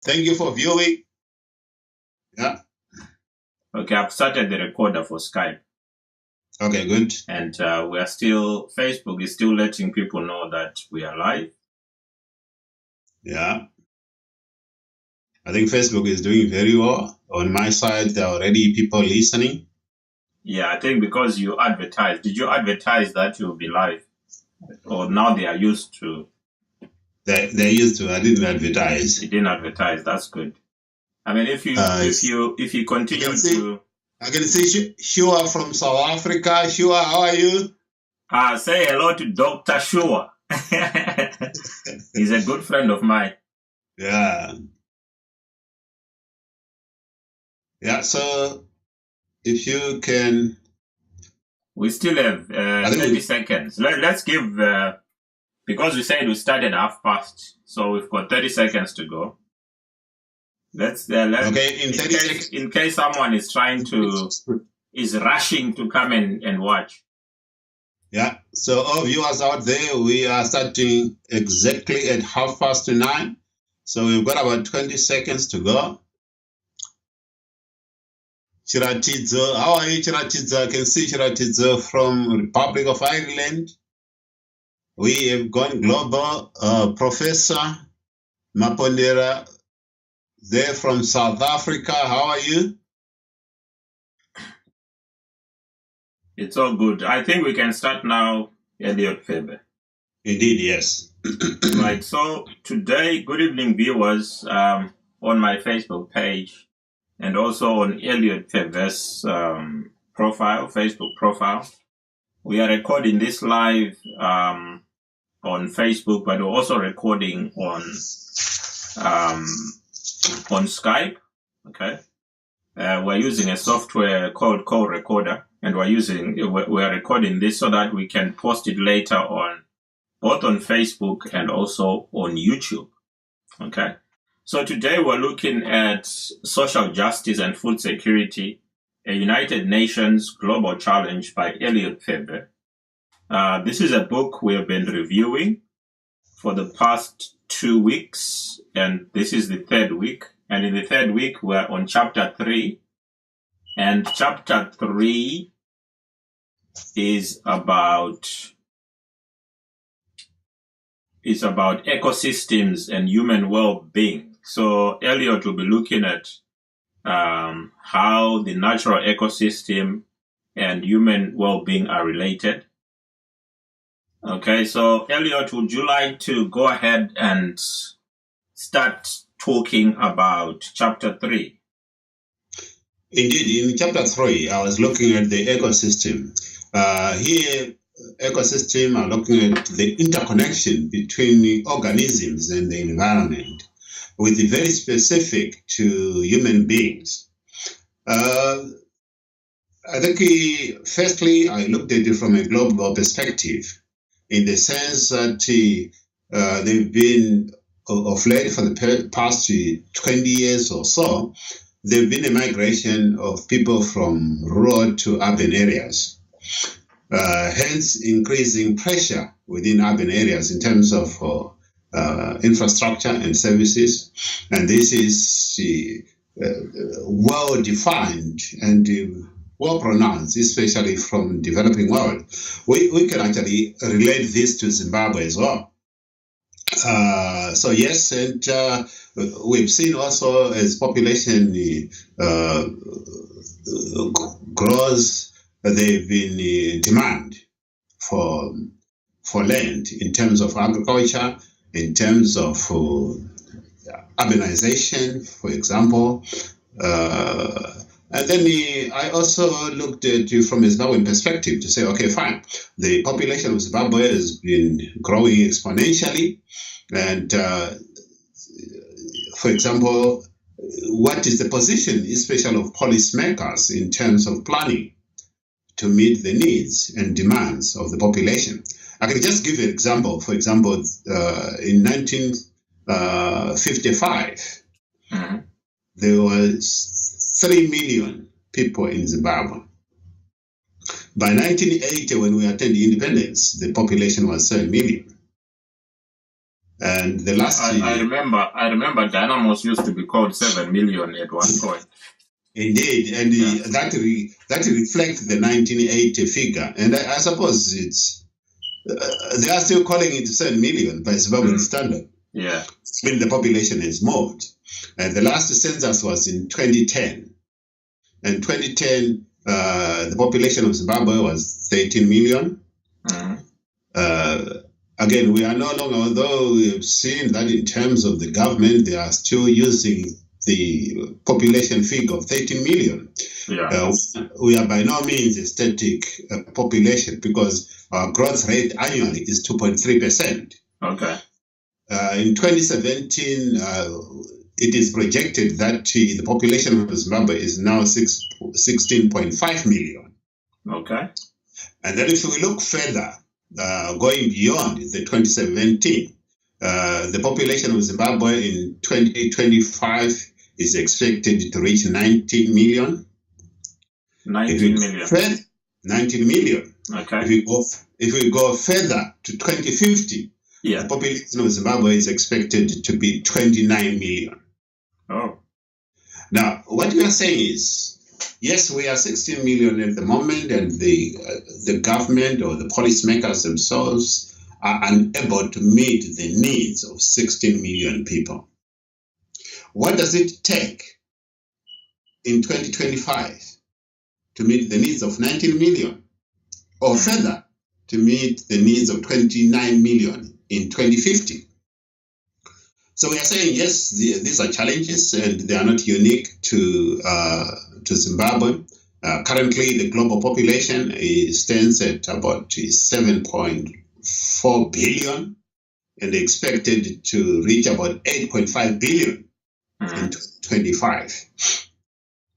Thank you for viewing. Yeah. Okay, I've started the recorder for Skype. Okay, good. And Facebook is still letting people know that we are live. Yeah. I think Facebook is doing very well. On my side, there are already people listening. Yeah, I think because you advertised. Did you advertise that you'll be live? Or now they are used to? They're used to. I didn't advertise. You didn't advertise. That's good. I mean, if you continue to... I can see Shua from South Africa. Shua, how are you? Say hello to Dr. Shua. He's a good friend of mine. Yeah. Yeah, so if you can... We still have 30 seconds. Let's give... because we said we started past, so we've got 30 seconds to go. Okay, in case someone is rushing to come and watch. Yeah, so all viewers out there, we are starting exactly at 9:30. So we've got about 20 seconds to go. Chiratidzo, how are you, Chiratidzo? I can see Chiratidzo from Republic of Ireland. We have gone global. Professor Mapondera, there from South Africa. How are you? It's all good. I think we can start now, Elliot Faber. Indeed, yes. Right, so today, good evening viewers on my Facebook page and also on Elliot Faber's Facebook profile. We are recording this live on Facebook, but we're also recording on Skype. Okay, we're using a software called Call Recorder, and we're recording this so that we can post it later on both on Facebook and also on YouTube. Okay, so today we're looking at social justice and food security, a United Nations global challenge by Elliot Faber. This is a book we have been reviewing for the past 2 weeks, and this is the third week. And in the third week, we're on chapter 3. And chapter 3 is about ecosystems and human well-being. So Elliot will be looking at how the natural ecosystem and human well-being are related. Okay, so Elliot, would you like to go ahead and start talking about chapter 3? Indeed, in chapter 3, I was looking at the ecosystem. Here, ecosystem are looking at the interconnection between the organisms and the environment, with the very specific to human beings. I think, firstly, I looked at it from a global perspective, in the sense that they've been, of late, for the past 20 years or so, there've been a migration of people from rural to urban areas, hence increasing pressure within urban areas in terms of infrastructure and services. And this is well defined and well pronounced, especially from developing world. We can actually relate this to Zimbabwe as well. So yes, and we've seen also as population grows, there've been demand for land in terms of agriculture, in terms of urbanization, for example. And then I also looked at it from a Zimbabwean perspective to say, okay, fine, the population of Zimbabwe has been growing exponentially. And, for example, what is the position, especially of policymakers, in terms of planning to meet the needs and demands of the population? I can just give you an example. For example, in 1955, there was 3 million people in Zimbabwe. By 1980, when we attained independence, the population was 7 million. And the last I remember Dynamos used to be called 7 million at one point. Indeed, and that reflects the 1980 figure. And I suppose it's they are still calling it 7 million by Zimbabwean standard. Yeah. I mean, the population has moved. And the last census was in 2010. And 2010, the population of Zimbabwe was 13 million. Again, we are no longer, although we have seen that in terms of the government, they are still using the population figure of 13 million. Yeah. We are by no means a static population because our growth rate annually is 2.3%. Okay. In 2017, it is projected that the population of Zimbabwe is now 16.5 million. Okay. And then if we look further, going beyond the 2017, the population of Zimbabwe in 2025 is expected to reach 19 million. 19 million. 19 million. Okay. If we go further to 2050, the population of Zimbabwe is expected to be 29 million. Oh. Now, what we are saying is, yes, we are 16 million at the moment, and the government or the policymakers themselves are unable to meet the needs of 16 million people. What does it take in 2025 to meet the needs of 19 million, or further to meet the needs of 29 million in 2050? So we are saying, yes, these are challenges, and they are not unique to Zimbabwe. Currently, the global population stands at about 7.4 billion, and expected to reach about 8.5 billion in 2025.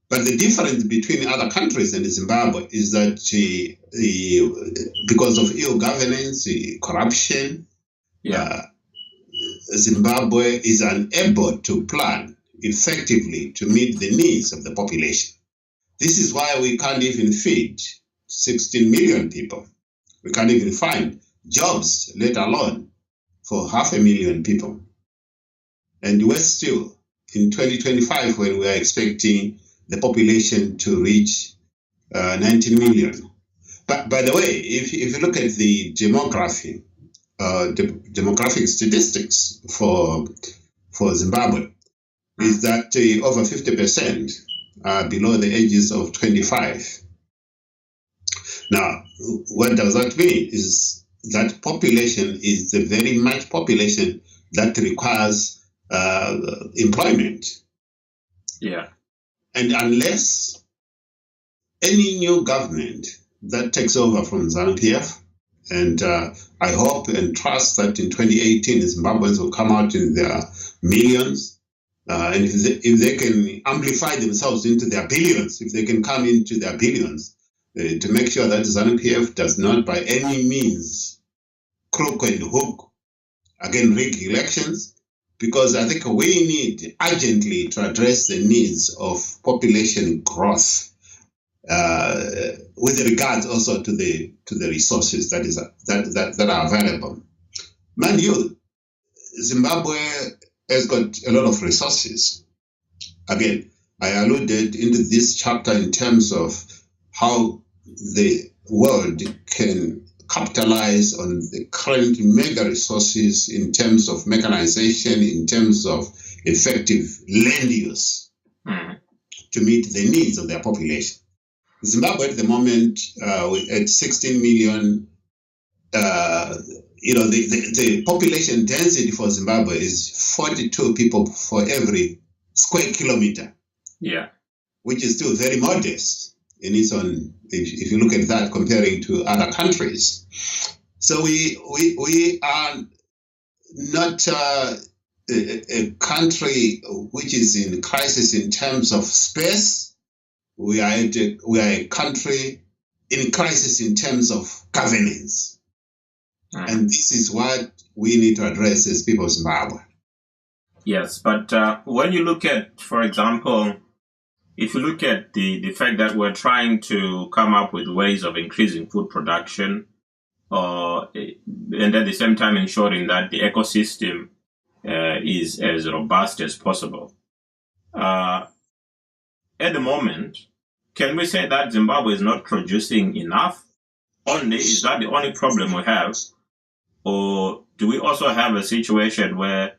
But the difference between other countries and Zimbabwe is that because of ill governance, corruption, Zimbabwe is unable to plan effectively to meet the needs of the population. This is why we can't even feed 16 million people. We can't even find jobs, let alone for 500,000 people. And worse still, in 2025, when we are expecting the population to reach 19 million. But by the way, if you look at the demography, demographic statistics for Zimbabwe, is that over 50% are below the ages of 25. Now, what does that mean? Is that population is the very much population that requires employment. Yeah. And unless any new government that takes over from ZANU-PF, and I hope and trust that in 2018 Zimbabweans will come out in their millions, and if they can amplify themselves into their billions, if they can come into their billions, to make sure that ZANU-PF does not by any means crook and hook, again, rig elections, because I think we need urgently to address the needs of population growth with regards also to the resources that are available. Mind you, Zimbabwe has got a lot of resources. Again, I alluded into this chapter in terms of how the world can capitalize on the current mega resources in terms of mechanization, in terms of effective land use to meet the needs of their population. Zimbabwe at the moment, at 16 million, the population density for Zimbabwe is 42 people for every square kilometer. Yeah. Which is still very modest in its own, if you look at that comparing to other countries. So we are not a country which is in crisis in terms of space. We are a country in crisis in terms of governance. And this is what we need to address as people of Zimbabwe. Yes, but when you look at, for example, if you look at the fact that we're trying to come up with ways of increasing food production, and at the same time ensuring that the ecosystem is as robust as possible. At the moment, can we say that Zimbabwe is not producing enough? Is that the only problem we have? Or do we also have a situation where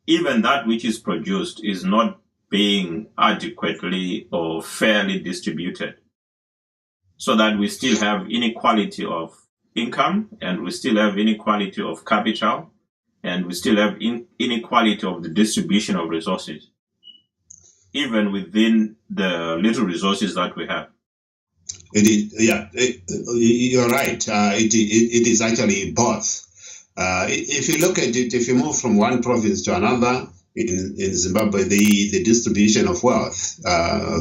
even that which is produced is not being adequately or fairly distributed, so that we still have inequality of income, and we still have inequality of capital, and we still have inequality of the distribution of resources, even within the little resources that we have? You're right. It is actually both. If you look at it, if you move from one province to another in Zimbabwe, the distribution of wealth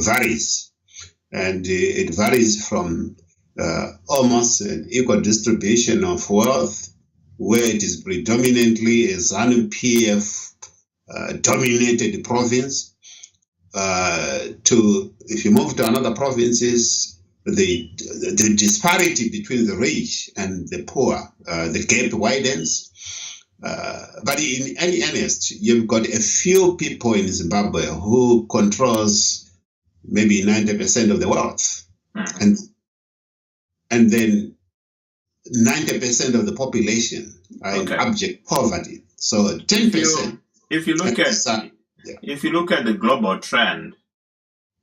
varies. And it varies from almost an equal distribution of wealth, where it is predominantly a ZANU-PF dominated province, to, if you move to another provinces, the disparity between the rich and the poor, the gap widens. But in any earnest, you've got a few people in Zimbabwe who controls maybe 90% of the wealth, and then 90% of the population are in abject poverty. So 10%. If you look at the global trend,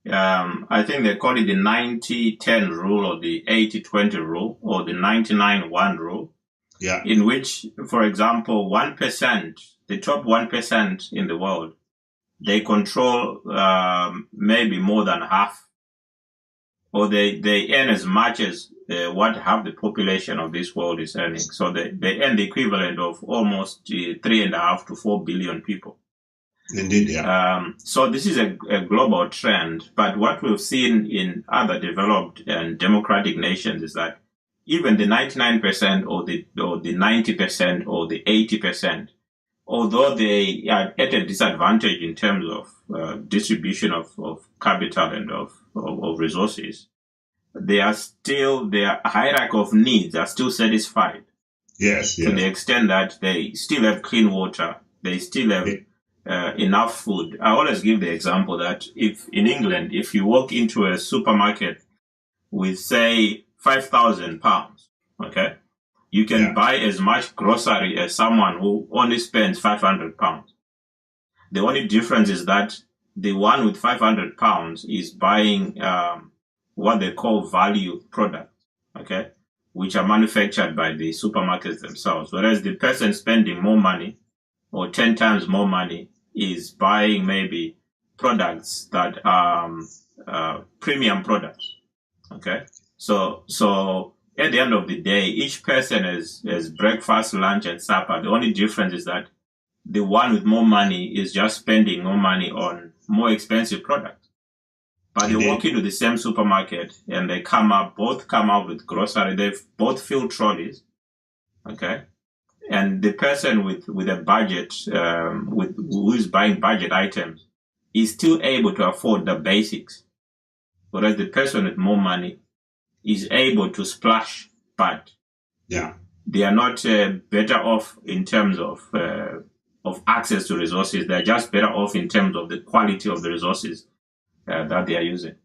I think they call it the 90-10 rule, or the 80-20 rule, or the 99-1 rule. Yeah. In which, for example, 1%, the top 1% in the world, they control maybe more than half, or they earn as much as what half the population of this world is earning. So they earn the equivalent of almost 3.5 to 4 billion people. Indeed, yeah. So this is a global trend, but what we've seen in other developed and democratic nations is that even the 99% or the 90% or the 80%, although they are at a disadvantage in terms of distribution of capital and of resources, their hierarchy of needs are still satisfied. Yes. To the extent that they still have clean water, they still have enough food. I always give the example that if in England, if you walk into a supermarket with, say, £5,000, okay, you can buy as much grocery as someone who only spends £500. The only difference is that the one with £500 is buying what they call value products, okay, which are manufactured by the supermarkets themselves, whereas the person spending more money or 10 times more money is buying maybe products that are premium products, okay? So at the end of the day, each person has breakfast, lunch, and supper. The only difference is that the one with more money is just spending more money on more expensive products. But they walk into the same supermarket and they both come out with grocery. They both fill trolleys, okay? And the person with a budget, who is buying budget items, is still able to afford the basics. Whereas the person with more money is able to splash, but they are not better off in terms of access to resources. They're just better off in terms of the quality of the resources that they are using.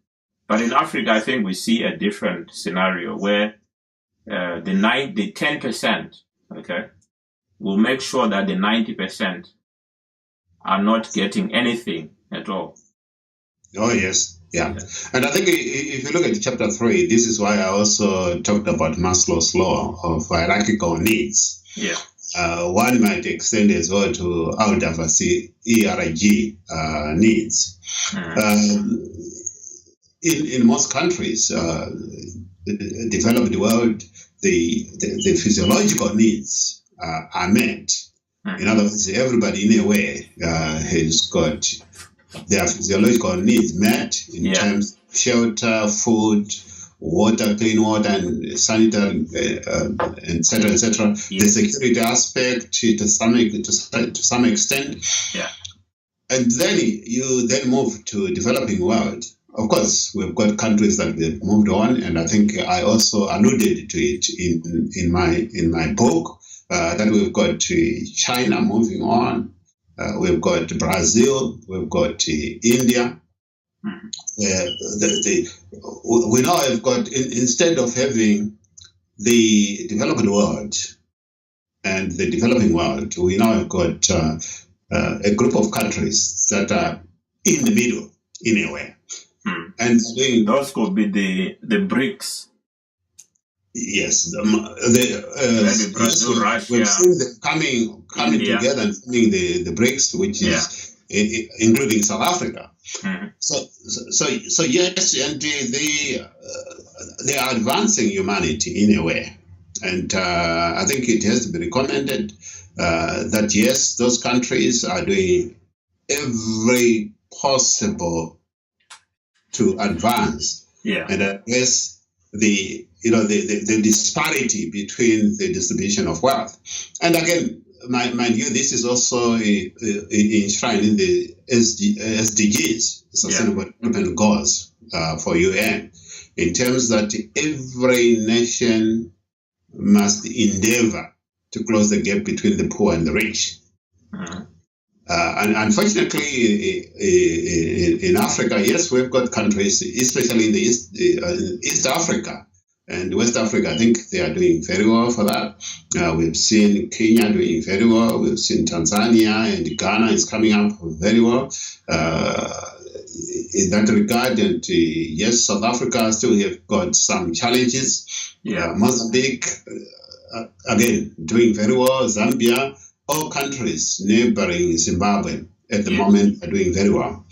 But in Africa, I think we see a different scenario where the 10%, okay, will make sure that the 90% are not getting anything at all. Oh, yes. Yeah. And I think if you look at chapter 3, this is why I also talked about Maslow's law of hierarchical needs. Yeah. One might extend as well to Aldous ERG needs. In most countries, the developed world, the physiological needs are met. In other words, everybody in a way has got their physiological needs met in terms of shelter, food, water, clean water, and sanitary, etc., etc. The security aspect to some extent. Yeah. And then you move to developing world. Of course, we've got countries that have moved on, and I think I also alluded to it in my book that we've got China moving on, we've got Brazil, we've got India. We now have got, instead of having the developed world and the developing world, we now have got a group of countries that are in the middle, in a way. And those could be the BRICS. Yes, Brazil, Russia, we've seen them coming together and forming the BRICS, which is including South Africa. So yes, and they are advancing humanity in a way, and I think it has to be recommended that yes, those countries are doing every possible to advance, and address the disparity between the distribution of wealth. And again, mind you, this is also enshrined in the SDGs, Sustainable Development Goals for UN, in terms that every nation must endeavor to close the gap between the poor and the rich. And unfortunately, in Africa, yes, we've got countries, especially in the East Africa and West Africa. I think they are doing very well for that. We've seen Kenya doing very well. We've seen Tanzania, and Ghana is coming up very well in that regard. And yes, South Africa still have got some challenges. Mozambique, again, doing very well. Zambia. All countries neighboring Zimbabwe at the moment are doing very well.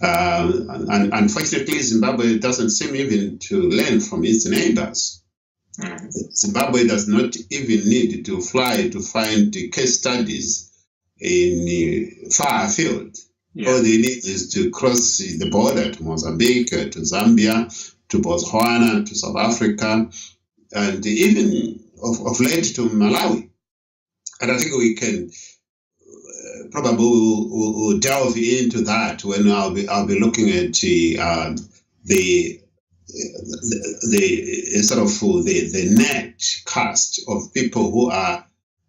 And unfortunately, Zimbabwe doesn't seem even to learn from its neighbors. Zimbabwe does not even need to fly to find case studies in far afield. All they need is to cross the border to Mozambique, to Zambia, to Botswana, to South Africa, and even of late to Malawi. And I think we can probably we'll delve into that when I'll be looking at the sort of the net cast of people who are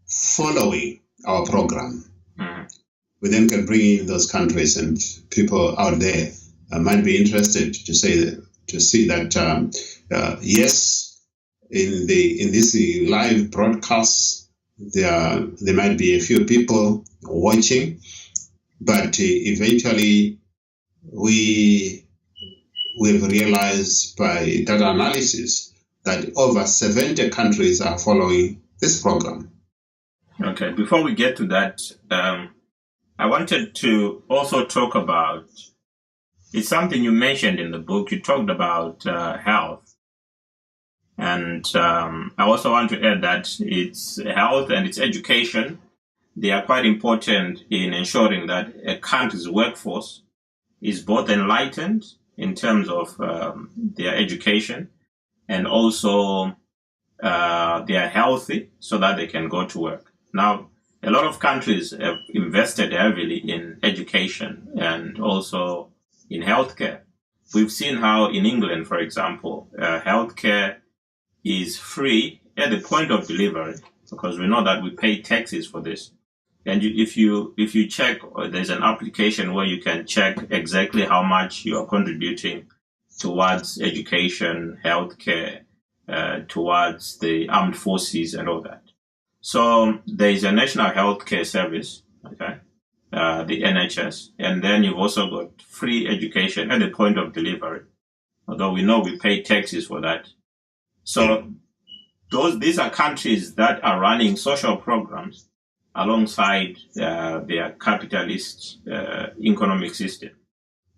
following our program. We then can bring in those countries, and people out there might be interested to see that yes, in this live broadcast. There might be a few people watching, but eventually we've realized by data analysis that over 70 countries are following this program. Okay, before we get to that, I wanted to also talk about, it's something you mentioned in the book. You talked about health. And I also want to add that it's health and it's education. They are quite important in ensuring that a country's workforce is both enlightened in terms of their education, and also they are healthy so that they can go to work. Now, a lot of countries have invested heavily in education and also in healthcare. We've seen how in England, for example, healthcare is free at the point of delivery, because we know that we pay taxes for this. And if you check, there's an application where you can check exactly how much you are contributing towards education, healthcare, towards the armed forces and all that. So there is a National Healthcare Service, okay, the NHS, and then you've also got free education at the point of delivery, although we know we pay taxes for that. So these are countries that are running social programs alongside their capitalist economic system.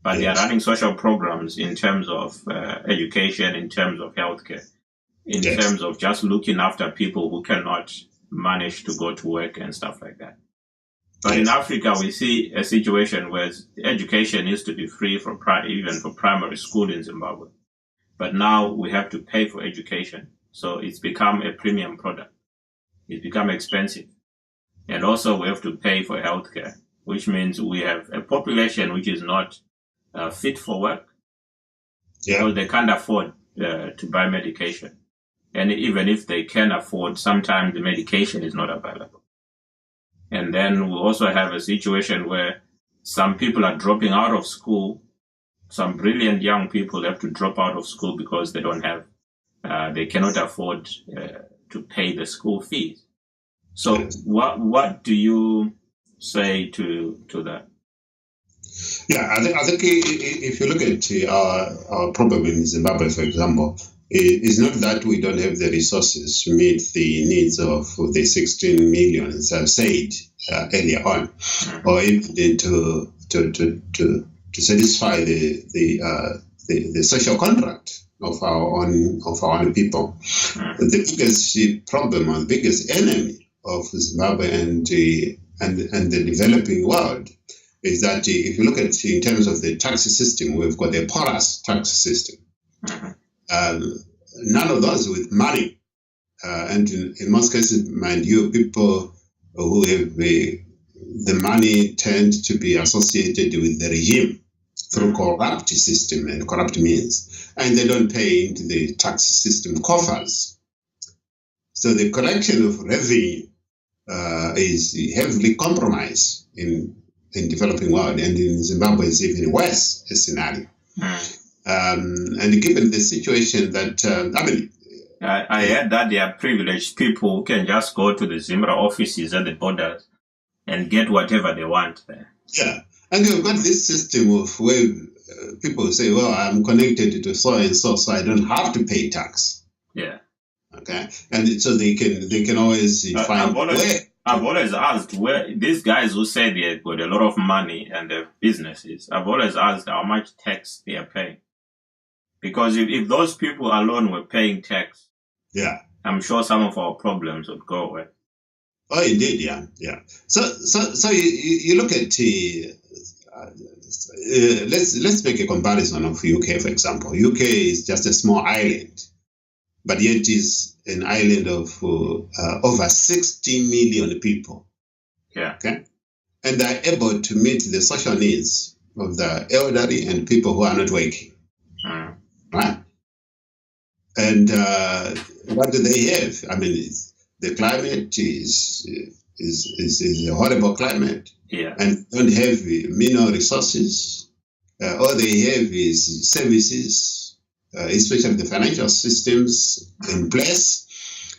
But they are running social programs in terms of education, in terms of healthcare, in terms of just looking after people who cannot manage to go to work and stuff like that. But in Africa, we see a situation where education used to be free for even for primary school in Zimbabwe. But now we have to pay for education. So it's become a premium product. It's become expensive. And also we have to pay for healthcare, which means we have a population which is not fit for work. Because they can't afford to buy medication. And even if they can afford, sometimes the medication is not available. And then we also have a situation where some people are dropping out of school. Some brilliant young people have to drop out of school because they don't have, they cannot afford to pay the school fees. So Yes. what do you say to that? Yeah, I think if you look at our problem in Zimbabwe, for example, it's not that we don't have the resources to meet the needs of the 16 million, as I've said earlier on, or even to satisfy the social contract of our own people. The biggest problem or the biggest enemy of Zimbabwe and the developing world is that if you look at in terms of the tax system, we've got a porous tax system. None of those with money, and in most cases, mind you, people who have the money tend to be associated with the regime through corrupt system and corrupt means, and they don't pay into the tax system coffers. So the collection of revenue is heavily compromised in developing world, and in Zimbabwe is even worse a scenario. And given the situation that I heard that there are privileged people who can just go to the Zimbra offices at the borders and get whatever they want there. Yeah, and you've got this system of where people say, "Well, I'm connected to so and so, so I don't have to pay tax." Yeah. Okay, and so they can always find where. I've always asked where these guys who say they've got a lot of money and their businesses, I've always asked how much tax they are paying. Because if those people alone were paying tax, yeah, I'm sure some of our problems would go away. Oh, indeed, yeah. So you look at let's make a comparison of UK, for example. UK is just a small island, but yet is an island of over 60 million people. Yeah. Okay, and they're able to meet the social needs of the elderly and people who are not working. Right? And what do they have? I mean, the climate is a horrible climate. Yeah. And don't have mineral resources. All they have is services, especially the financial systems in place.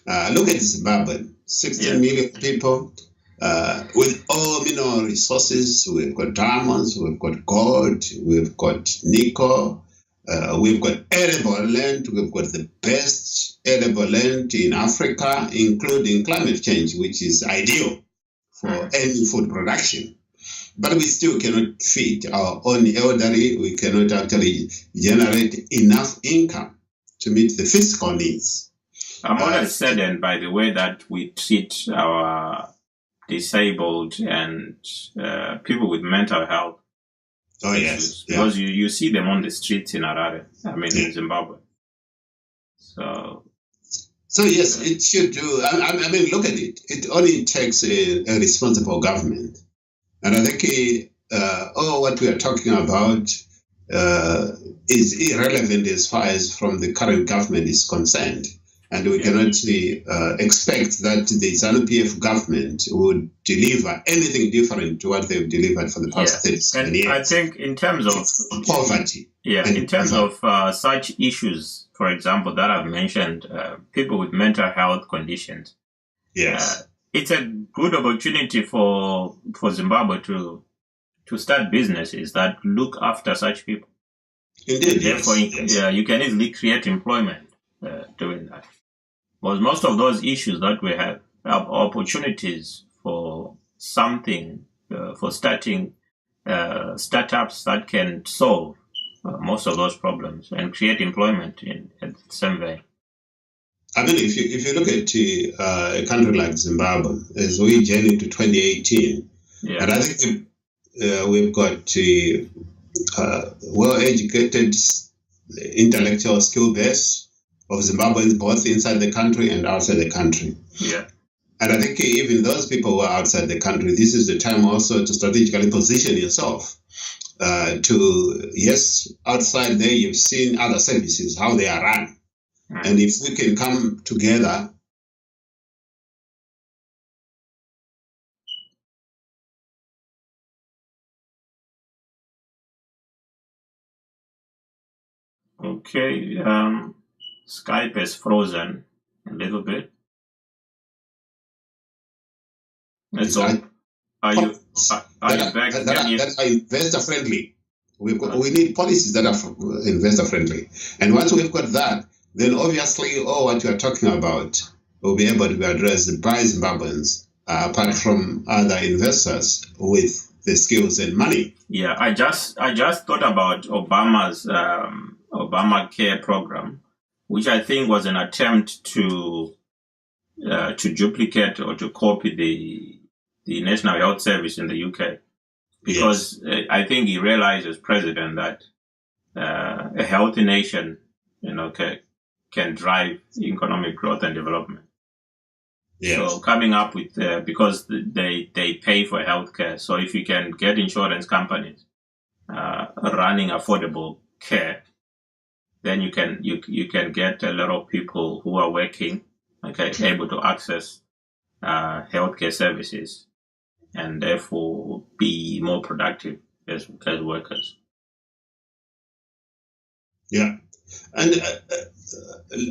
Look at Zimbabwe, 16 million people with all mineral resources. We've got diamonds, we've got gold, we've got nickel. We've got arable land. We've got the best arable land in Africa, including climate change, which is ideal for any food production. But we still cannot feed our own elderly. We cannot actually generate enough income to meet the physical needs. I'm always saddened by the way that we treat our disabled and people with mental health. Oh, yes. Because you see them on the streets in Harare, in Zimbabwe. So yes, it should do. I mean, look at it. It only takes a responsible government. And I think what we are talking about is irrelevant as far as from the current government is concerned. And we cannot expect that the ZANU-PF government would deliver anything different to what they've delivered for the past 37 years. I think in terms of poverty. Yeah, in terms of such issues, for example, that I've mentioned, people with mental health conditions. Yes. It's a good opportunity for Zimbabwe to start businesses that look after such people. Indeed, therefore, you can easily create employment doing that. Because most of those issues that we have are opportunities for something, for starting startups that can solve most of those problems and create employment in the same way. I mean, if you look at a country like Zimbabwe, as we journey to 2018, and I think we've got well-educated intellectual skill base of Zimbabweans both inside the country and outside the country. Yeah. And I think even those people who are outside the country, this is the time also to strategically position yourself. Outside there, you've seen other services, how they are run. And if we can come together Okay. Skype is frozen a little bit. And so, are you back? That are investor friendly. We need policies that are investor friendly. And once we've got that, then obviously all what you are talking about will be able to be addressed by Zimbabweans, apart from other investors with the skills and money. Yeah, I just thought about Obama's Obamacare program, which I think was an attempt to duplicate or to copy the National Health Service in the UK, because yes. I think he realized as president that a healthy nation, can drive economic growth and development. Yes. So coming up with because they pay for healthcare, so if you can get insurance companies running affordable care, then you can get a lot of people who are working, able to access healthcare services, and therefore be more productive as workers. Yeah, and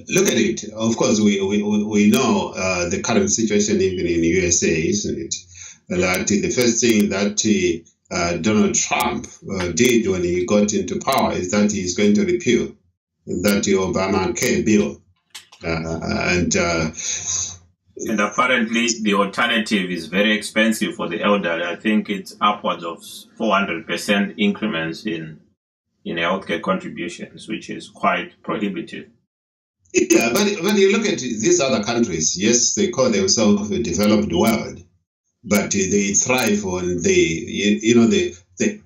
look at it. Of course, we know the current situation even in the USA, isn't it? That the first thing that Donald Trump did when he got into power is that he's going to repeal that Obamacare bill, and apparently the alternative is very expensive for the elderly. I think it's upwards of 400% increments in healthcare contributions, which is quite prohibitive. Yeah, but when you look at these other countries, yes, they call themselves a developed world, but they thrive on the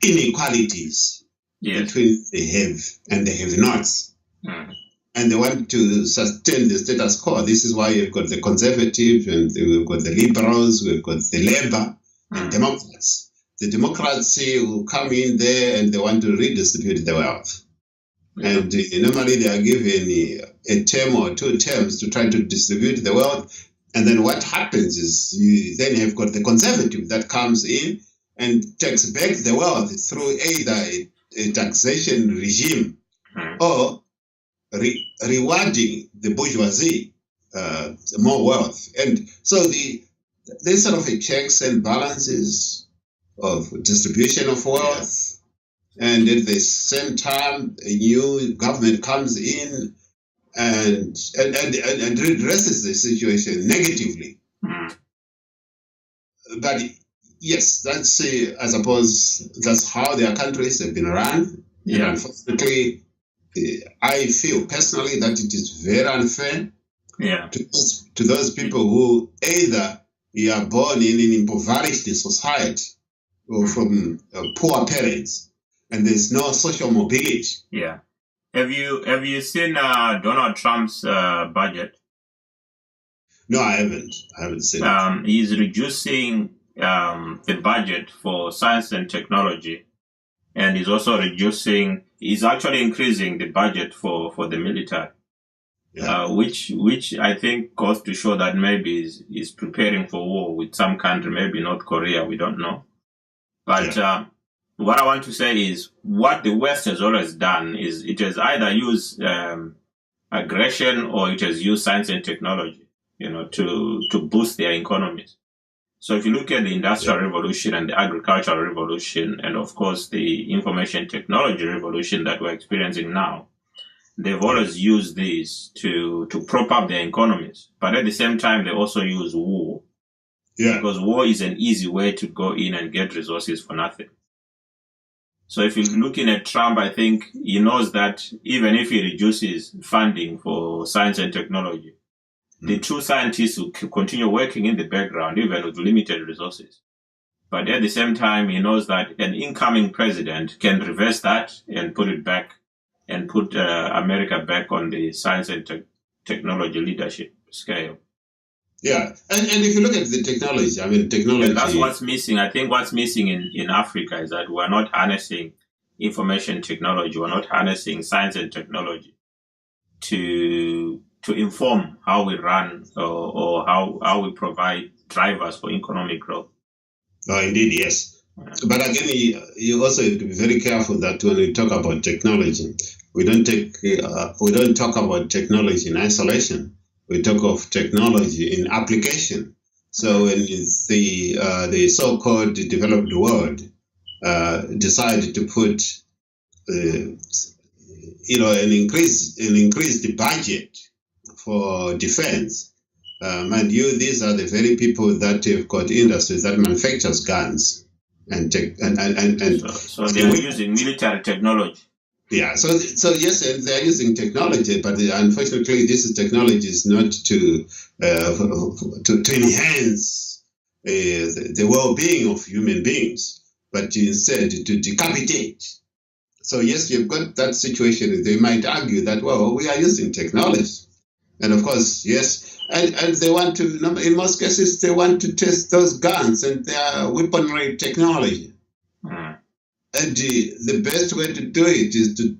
inequalities between the have and the have-nots. Mm. And they want to sustain the status quo. This is why you've got the conservative, and we've got the liberals, we've got the Labour and Democrats. The Democrats will come in there and they want to redistribute the wealth. And normally they are given a term or two terms to try to distribute the wealth. And then what happens is you then have got the conservative that comes in and takes back the wealth through either a taxation regime or rewarding the bourgeoisie more wealth. And so there's sort of a checks and balances of distribution of wealth. And at the same time, a new government comes in and redresses the situation negatively. But yes, that's I suppose that's how their countries have been run. Yeah. And unfortunately, I feel personally that it is very unfair to those people who either you are born in an impoverished society or from poor parents, and there's no social mobility. Yeah. Have you seen Donald Trump's budget? No, I haven't. I haven't seen it. He's reducing the budget for science and technology, and he's also he's actually increasing the budget for the military, which I think goes to show that maybe is preparing for war with some country, maybe North Korea, we don't know. But what I want to say is what the West has always done is it has either used aggression or it has used science and technology, to boost their economies. So if you look at the Industrial Revolution and the Agricultural Revolution, and of course the Information Technology Revolution that we're experiencing now, they've always used these to prop up their economies. But at the same time, they also use war. Yeah. Because war is an easy way to go in and get resources for nothing. So if you're looking at Trump, I think he knows that even if he reduces funding for science and technology, the true scientists will continue working in the background, even with limited resources. But at the same time, he knows that an incoming president can reverse that and put it back and put America back on the science and technology leadership scale. Yeah, and if you look at the technology, technology... And that's what's missing. I think what's missing in Africa is that we're not harnessing information technology, we're not harnessing science and technology to inform how we run or how we provide drivers for economic growth. Oh, indeed, yes. But again, you also have to be very careful that when we talk about technology, We don't talk about technology in isolation. We talk of technology in application. So when the so-called developed world decided to put an increased budget for defense. Mind you, these are the very people that have got industries that manufactures guns and so they are using military technology. Yeah, so yes, and they are using technology, but unfortunately, this technology is not to enhance the well-being of human beings, but instead to decapitate. So yes, you've got that situation. They might argue that, well, we are using technology, and of course, yes, and they want to. In most cases, they want to test those guns and their weaponry technology. And the best way to do it is to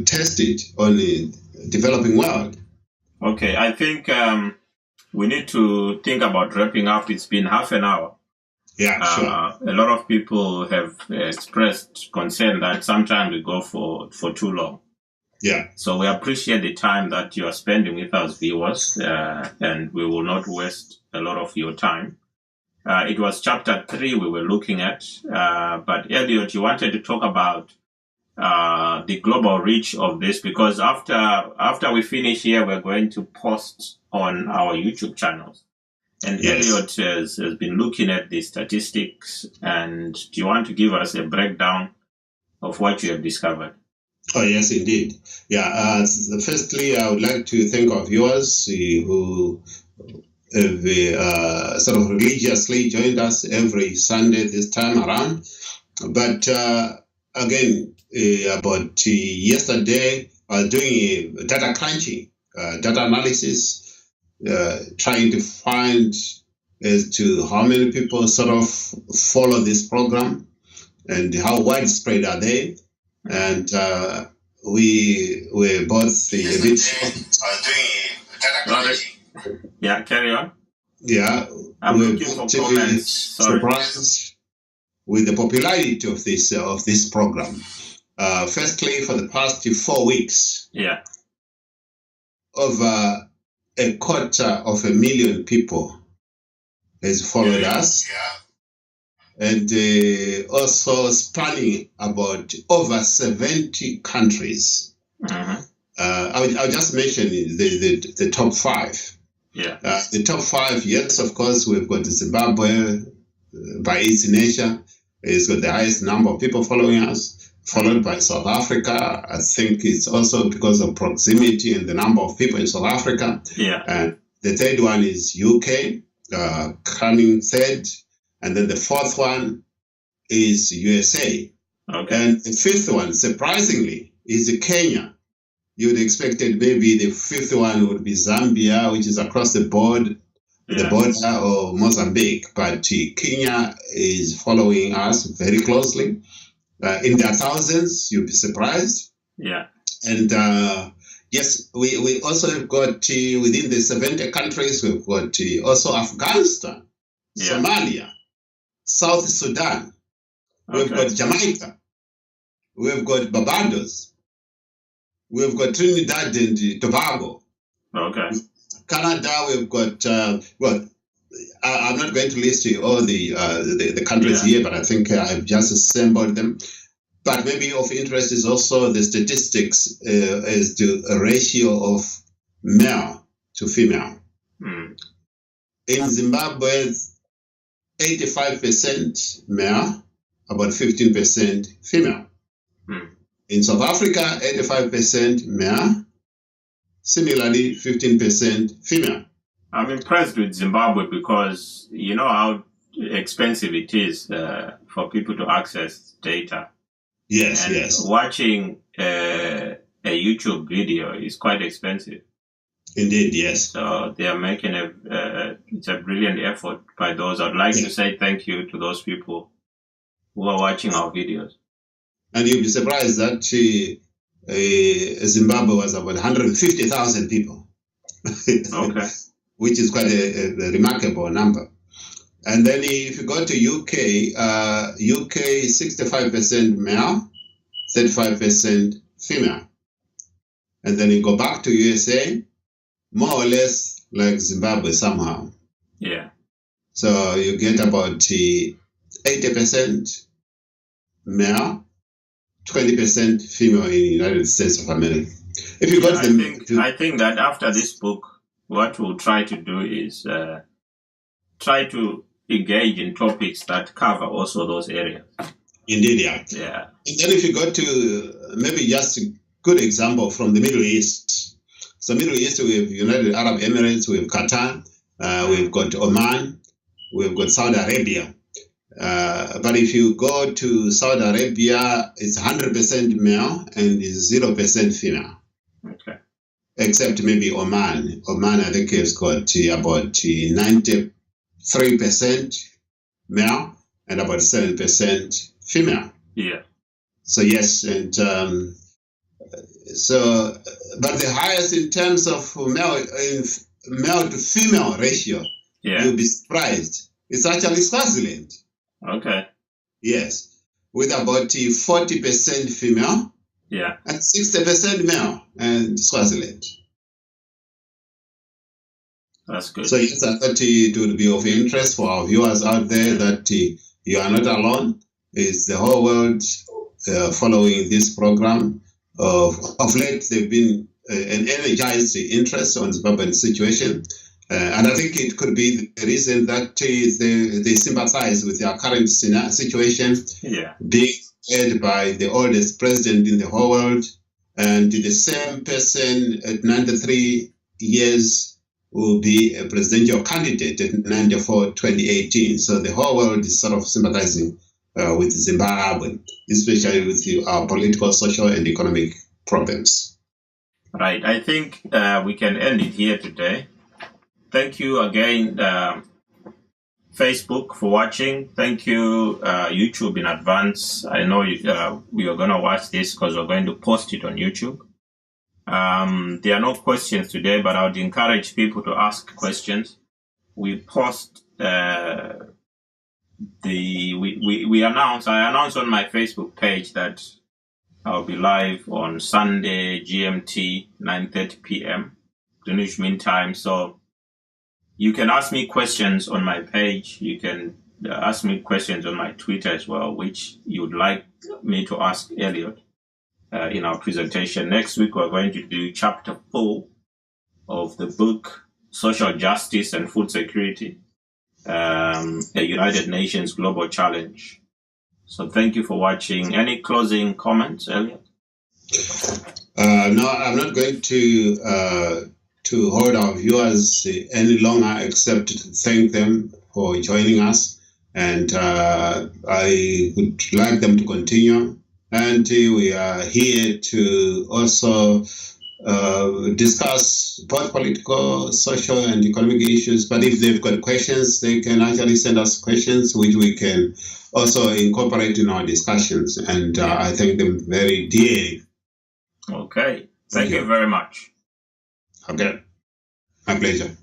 test it on the developing world. Okay, I think we need to think about wrapping up. It's been half an hour. Yeah, sure. A lot of people have expressed concern that sometimes we go for too long. Yeah. So we appreciate the time that you are spending with us, viewers, and we will not waste a lot of your time. It was chapter 3 we were looking at, but Elliot, you wanted to talk about the global reach of this, because after we finish here, we're going to post on our YouTube channels. And yes. Elliot has been looking at the statistics, and do you want to give us a breakdown of what you have discovered? Oh, yes, indeed. Yeah, firstly, I would like to thank our viewers who have sort of religiously joined us every Sunday this time around. But again, about yesterday, I was doing data crunching, data analysis, trying to find as to how many people sort of follow this program and how widespread are they. And we were both a bit Yeah, carry on. Yeah, I'm looking for comments. Surprised with the popularity of this program. Firstly, for the past 4 weeks, yeah, over 250,000 people has followed us. Yeah. And also spanning about over 70 countries. Mm-hmm. I'll just mention the top 5. Yeah. The top 5, yes, of course, we've got Zimbabwe by its nature. It's got the highest number of people following us, followed by South Africa. I think it's also because of proximity and the number of people in South Africa. Yeah. And the third one is UK, coming third. And then the 4th one is USA. Okay. And the 5th one, surprisingly, is Kenya. You would expect maybe the 5th one would be Zambia, which is across the border, or Mozambique. But Kenya is following us very closely. In their thousands, you'll be surprised. Yeah. And yes, we also have got within the 70 countries, we've got also Afghanistan, Somalia, South Sudan, we've got Jamaica, we've got Barbados, we've got Trinidad and Tobago. Okay. Canada, we've got, I'm not going to list you all the countries here, but I think I've just assembled them. But maybe of interest is also the statistics as to a ratio of male to female. Mm. In Zimbabwe, 85% male, about 15% female. Mm. In South Africa, 85% male, similarly 15% female. I'm impressed with Zimbabwe because you know how expensive it is for people to access data. Yes, and yes. Watching a YouTube video is quite expensive. Indeed, yes. So they are making it's a brilliant effort by those. I'd like to say thank you to those people who are watching our videos. And you'll be surprised that Zimbabwe was about 150,000 people. Okay. Which is quite a remarkable number. And then if you go to UK, UK is 65% male, 35% female. And then you go back to USA, more or less like Zimbabwe somehow. Yeah. So you get about 80% male, 20% female in the United States of America. If you got I think that after this book, what we'll try to do is try to engage in topics that cover also those areas. Indeed, yeah. Yeah. And then if you go to maybe just a good example from the Middle East. So Middle East, we have United Arab Emirates, we have Qatar, we've got Oman, we've got Saudi Arabia. But if you go to Saudi Arabia, it's 100% male and is 0% female. Okay. Except maybe Oman. Oman, I think, has got about 93% male and about 7% female. Yeah. So yes, and but the highest in terms of male to female ratio, you'll be surprised. It's actually Swaziland. Okay. Yes, with about 40% female. Yeah. And 60% male and Swaziland. That's good. So yes, I thought it would be of interest for our viewers out there that you are not alone. It's the whole world following this program. Of late, they've been an energized interest on the Zimbabwean situation. And I think it could be the reason that they sympathize with our current situation, being led by the oldest president in the whole world, and the same person at 93 years will be a presidential candidate at 94, 2018. So the whole world is sort of sympathizing with Zimbabwe, especially with our political, social, and economic problems. Right. I think we can end it here today. Thank you again, Facebook, for watching. Thank you, YouTube, in advance. I know we are going to watch this because we're going to post it on YouTube. There are no questions today, but I would encourage people to ask questions. We post I announced on my Facebook page that I'll be live on Sunday, GMT, 9:30 p.m. Greenwich Mean Time. So you can ask me questions on my page. You can ask me questions on my Twitter as well, which you would like me to ask Elliot in our presentation. Next week, we're going to do chapter 4 of the book, Social Justice and Food Security, a United Nations Global Challenge. So thank you for watching. Any closing comments, Elliot? No, I'm not going to hold our viewers any longer, except to thank them for joining us. And I would like them to continue. And we are here to also discuss both political, social, and economic issues. But if they've got questions, they can actually send us questions, which we can also incorporate in our discussions. And I thank them very dearly. Okay. Thank you very much. Okay. My pleasure.